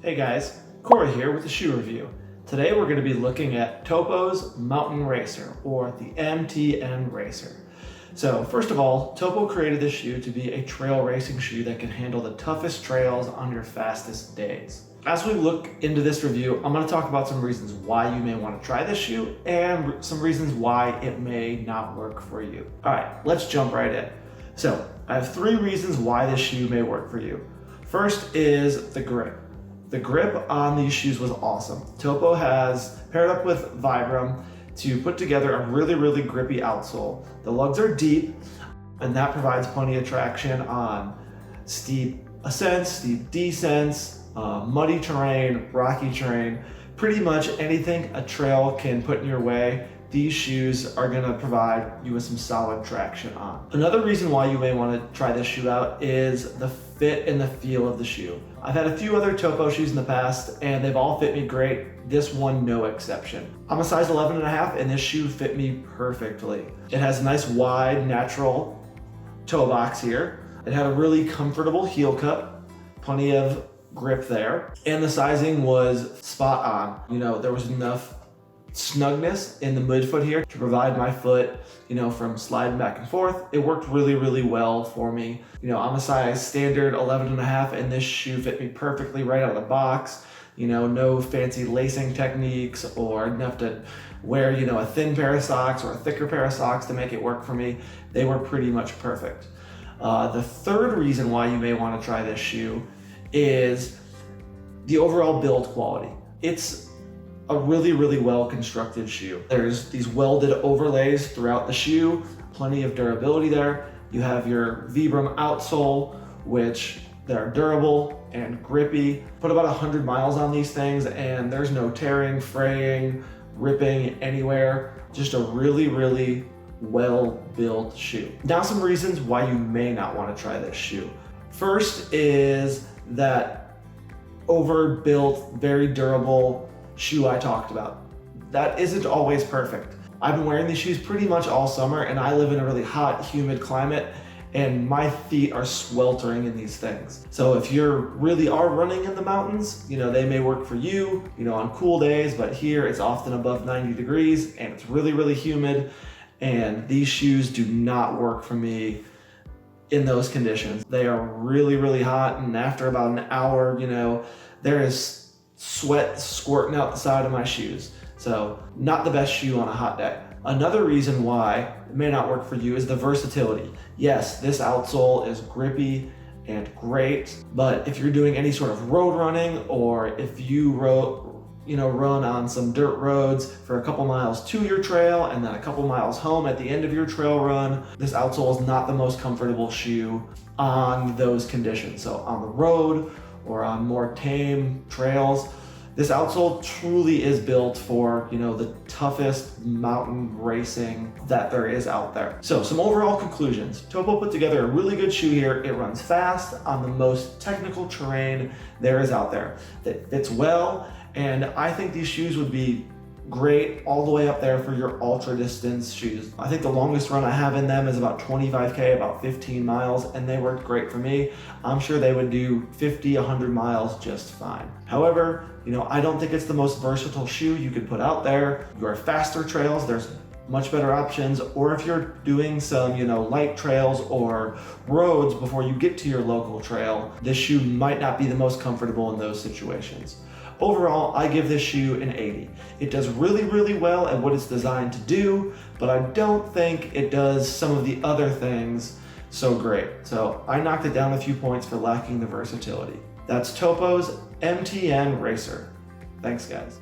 Hey guys, Corey here with the shoe review. Today we're going to be looking at Topo's Mountain Racer, or the MTN Racer. So first of all, Topo created this shoe to be a trail racing shoe that can handle the toughest trails on your fastest days. As we look into this review, I'm going to talk about some reasons why you may want to try this shoe and some reasons why it may not work for you. Alright, let's jump right in. So I have 3 reasons why this shoe may work for you. First is the grip. The grip on these shoes was awesome. Topo has paired up with Vibram to put together a really grippy outsole. The lugs are deep, and that provides plenty of traction on steep ascents, steep descents, muddy terrain, rocky terrain, pretty much anything a trail can put in your way. These shoes are gonna provide you with some solid traction on. Another reason why you may wanna try this shoe out is the fit and the feel of the shoe. I've had a few other Topo shoes in the past and they've all fit me great. This one, no exception. I'm a size 11.5 and this shoe fit me perfectly. It has a nice wide, natural toe box here. It had a really comfortable heel cup, plenty of grip there, and the sizing was spot on. You know, there was enough snugness in the midfoot here to provide my foot, from sliding back and forth. It worked really well for me. I'm a size standard 11.5 and this shoe fit me perfectly right out of the box. No fancy lacing techniques or enough to wear, a thin pair of socks or a thicker pair of socks to make it work for me. They were pretty much perfect. The third reason why you may want to try this shoe is the overall build quality. It's a really well constructed shoe. There's these welded overlays throughout the shoe, plenty of durability there. You have your Vibram outsole, which they're durable and grippy. Put about 100 miles on these things and there's no tearing, fraying, ripping anywhere. Just a really well built shoe. Now some reasons why you may not want to try this shoe. First is that overbuilt, very durable shoe I talked about. That isn't always perfect. I've been wearing these shoes pretty much all summer and I live in a really hot, humid climate and my feet are sweltering in these things. So if you really are running in the mountains, they may work for you, on cool days, but here it's often above 90 degrees and it's really humid, and these shoes do not work for me in those conditions. They are really hot, and after about an hour, there is sweat squirting out the side of my shoes. So not the best shoe on a hot day. Another reason why it may not work for you is the versatility. Yes, this outsole is grippy and great, but if you're doing any sort of road running, or if you run on some dirt roads for a couple miles to your trail and then a couple miles home at the end of your trail run, this outsole is not the most comfortable shoe on those conditions. So on the road or on more tame trails, this outsole truly is built for, the toughest mountain racing that there is out there. So some overall conclusions. Topo put together a really good shoe here. It runs fast on the most technical terrain there is out there. It fits well, and I think these shoes would be great all the way up there for your ultra distance shoes. I think the longest run I have in them is about 25K, about 15 miles, and they worked great for me. I'm sure they would do 50, 100 miles just fine. However, I don't think it's the most versatile shoe you could put out there. Your faster trails, there's much better options, or if you're doing some, light trails or roads before you get to your local trail, this shoe might not be the most comfortable in those situations. Overall, I give this shoe an 80. It does really well at what it's designed to do, but I don't think it does some of the other things so great. So I knocked it down a few points for lacking the versatility. That's Topo's MTN Racer. Thanks, guys.